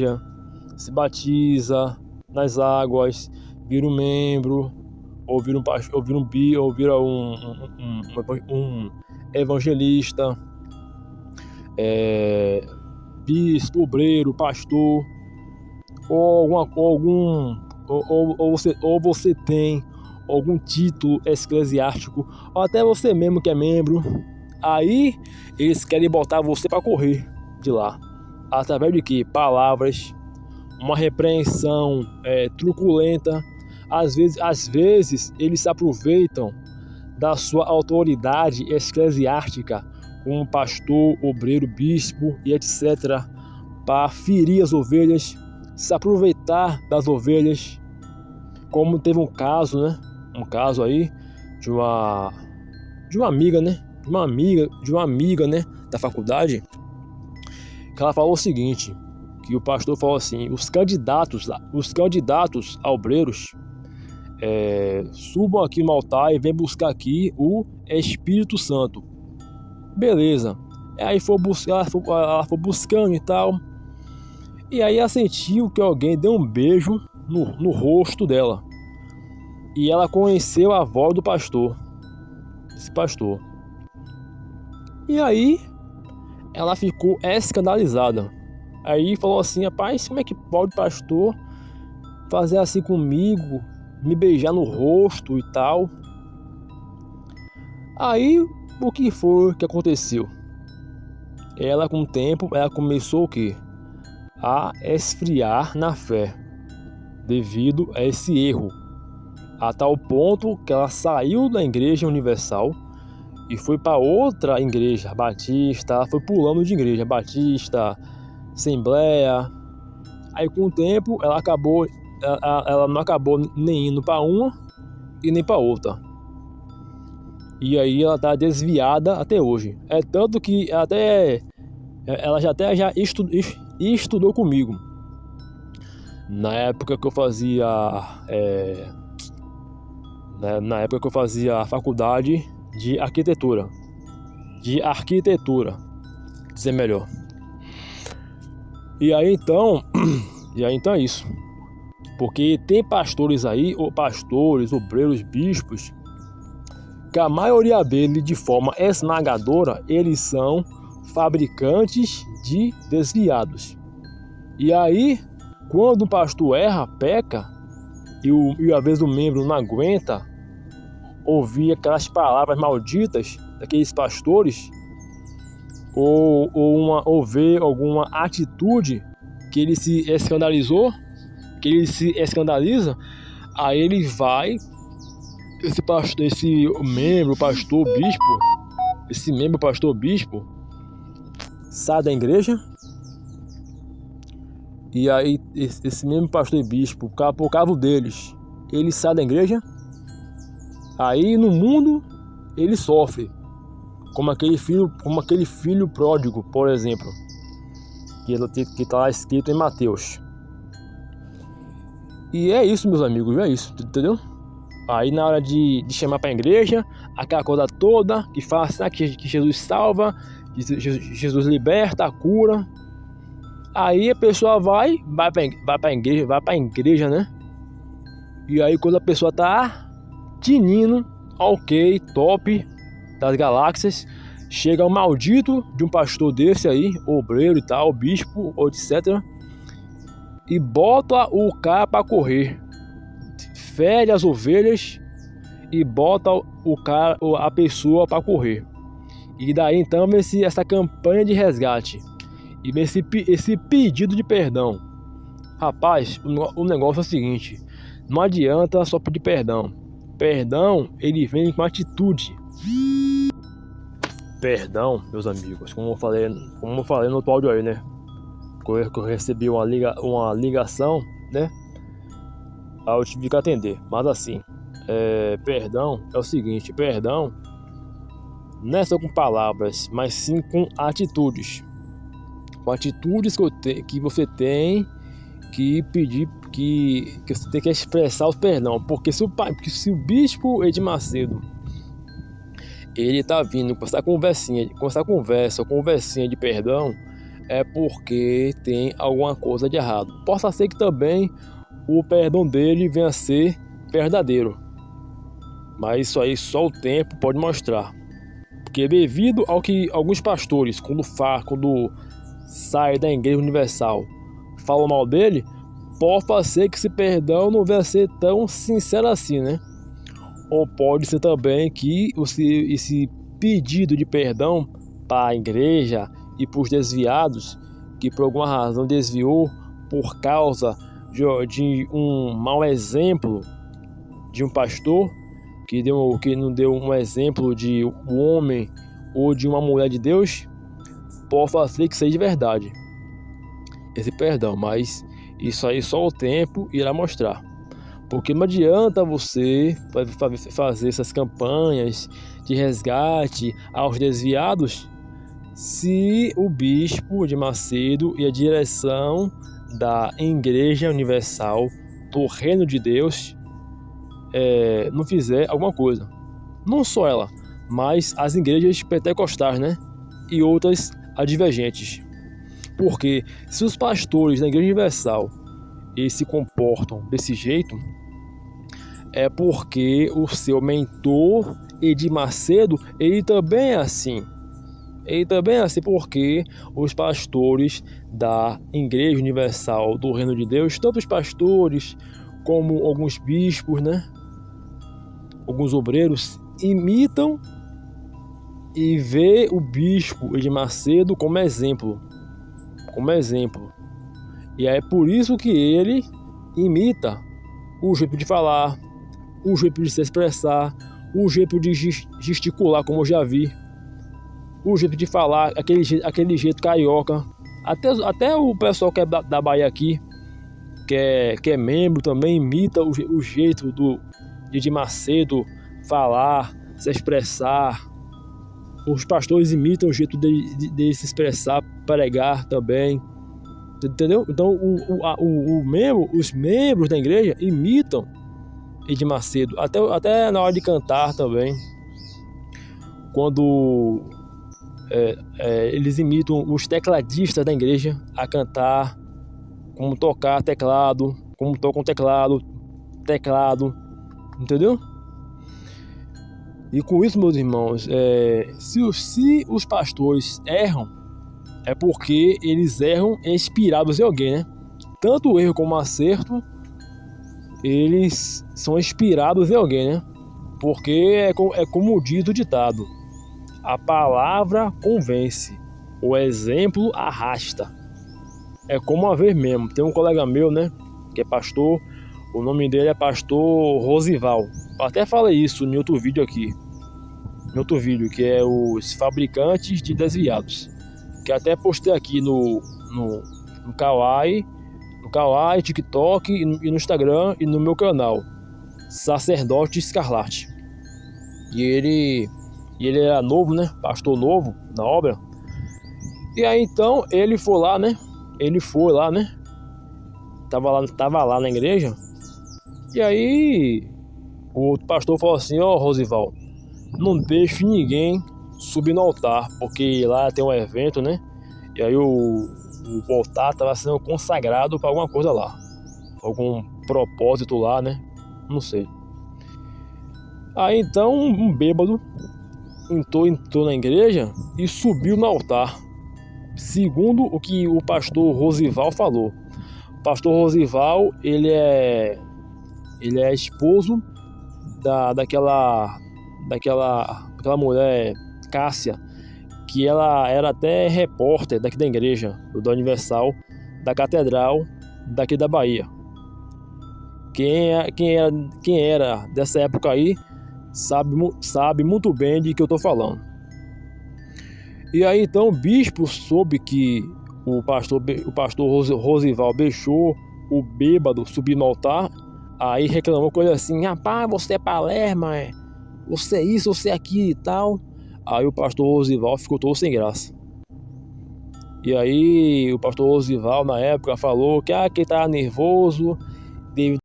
igreja, se batiza nas águas, vira um membro, ou vira um evangelista, bispo, obreiro, pastor, ou você tem algum título eclesiástico, ou até você mesmo que é membro. Aí eles querem botar você para correr de lá, através de quê? Palavras, uma repreensão truculenta. Às vezes eles se aproveitam da sua autoridade eclesiástica como pastor, obreiro, bispo e etc, para ferir as ovelhas, se aproveitar das ovelhas. Como teve um caso aí de uma amiga, da faculdade, que ela falou o seguinte, que o pastor falou assim: os candidatos a obreiros subam aqui no altar e vem buscar aqui o Espírito Santo. Beleza. Aí ela foi buscando e tal. E aí ela sentiu que alguém deu um beijo no rosto dela. E ela conheceu a voz do pastor. Esse pastor. E aí ela ficou escandalizada. Aí falou assim: rapaz, como é que pode o pastor fazer assim comigo, me beijar no rosto e tal? Aí o que foi que aconteceu? Ela, com o tempo, ela começou o quê? A esfriar na fé, devido a esse erro, a tal ponto que ela saiu da Igreja Universal e foi para outra igreja batista. Ela foi pulando de igreja batista, Assembleia. Aí com o tempo ela não acabou nem indo para uma e nem para outra. E aí ela tá desviada até hoje. É tanto que ela já estudou comigo. Na época que eu fazia a faculdade de arquitetura. Dizer melhor. E aí então é isso. Porque tem pastores aí, obreiros, bispos, que a maioria deles, de forma esmagadora, eles são fabricantes de desviados. E aí, quando o pastor erra, peca, e às vezes o membro não aguenta ouvir aquelas palavras malditas daqueles pastores, ou ver alguma atitude que ele se escandaliza, aí ele vai, esse membro, pastor, bispo, sai da igreja. E aí esse mesmo pastor e bispo, por causa deles, ele sai da igreja. Aí no mundo ele sofre, como aquele filho pródigo, por exemplo, que está escrito em Mateus. E é isso, meus amigos, é isso, entendeu? Aí na hora de chamar para a igreja, aquela coisa toda que faz, que Jesus salva, que Jesus liberta, cura. Aí a pessoa vai para a igreja, né? E aí quando a pessoa tá tinindo, ok, top das galáxias, chega um maldito de um pastor desse aí, obreiro e tal, bispo, ou etc, e bota o cara para correr, fere as ovelhas e bota a pessoa para correr. E daí então essa campanha de resgate e esse pedido de perdão. Rapaz, o negócio é o seguinte: não adianta só pedir perdão. Perdão, ele vem com atitude. Perdão, meus amigos, como eu falei no outro áudio aí, né? Que eu recebi uma ligação, né? Aí eu tive que atender. Mas assim, perdão é o seguinte: perdão não é só com palavras, mas sim com atitudes. Com atitudes que você tem que pedir, que você tem que expressar o perdão. Porque se o bispo Edir Macedo, ele tá vindo com essa conversinha de perdão, é porque tem alguma coisa de errado. Possa ser que também o perdão dele venha a ser verdadeiro, mas isso aí só o tempo pode mostrar. Porque devido ao que alguns pastores, quando saem da Igreja Universal, falam mal dele, pode ser que esse perdão não venha a ser tão sincero assim, né? Ou pode ser também que esse pedido de perdão para a igreja e para os desviados, que por alguma razão desviou por causa de um mau exemplo de um pastor, que não deu um exemplo de um homem ou de uma mulher de Deus, pode fazer que seja verdade esse perdão, mas isso aí só o tempo irá mostrar. Porque não adianta você fazer essas campanhas de resgate aos desviados se o bispo de Macedo e a direção da Igreja Universal do Reino de Deus não fizer alguma coisa. Não só ela, mas as igrejas pentecostais, né? E outras advergentes. Porque se os pastores da Igreja Universal se comportam desse jeito, é porque o seu mentor Edir Macedo, ele também é assim. Ele também é assim porque os pastores da Igreja Universal do Reino de Deus, tanto os pastores como alguns bispos, né? Alguns obreiros imitam e vê o bispo Edir Macedo como exemplo. E é por isso que ele imita o jeito de falar, o jeito de se expressar, o jeito de gesticular, como eu já vi, o jeito de falar, aquele jeito carioca. Até o pessoal que é da Bahia aqui, que é membro, também imita o jeito de Macedo falar, se expressar. Os pastores imitam o jeito de se expressar, pregar também. Entendeu? Então os membros da igreja imitam Edir Macedo, até na hora de cantar também. Quando eles imitam os tecladistas da igreja a cantar, como tocar teclado, como tocam teclado, entendeu? E com isso, meus irmãos, se os pastores erram, é porque eles erram inspirados em alguém, né? Tanto o erro como o acerto, eles são inspirados em alguém, né? Porque é como diz o ditado: a palavra convence, o exemplo arrasta. É como uma vez mesmo, tem um colega meu, né, que é pastor, o nome dele é pastor Rosival. Eu até falei isso em outro vídeo aqui, que é os fabricantes de desviados, que até postei aqui no Kawaii, TikTok e no Instagram e no meu canal, Sacerdote Escarlate. E ele era novo, né? Pastor novo na obra. E aí então ele foi lá, né? Tava lá na igreja. E aí o outro pastor falou assim: ó, Rosival, não deixe ninguém subir no altar, porque lá tem um evento, né? E aí o altar estava sendo consagrado para alguma coisa lá, algum propósito lá, né? Não sei. Aí então um bêbado entrou na igreja e subiu no altar, segundo o que o pastor Rosival falou. O pastor Rosival, ele é esposo daquela mulher, Cássia, que ela era até repórter daqui da igreja, do Universal, da Catedral, daqui da Bahia. Quem era dessa época aí sabe muito bem de que eu tô falando. E aí então o bispo soube que o pastor Rosival deixou o bêbado subir no altar. Aí reclamou com ele assim: rapaz, você é palerma, você é isso, você é aquilo e tal. Aí o pastor Rosival ficou todo sem graça. E aí o pastor Rosival na época falou que ele estava nervoso devido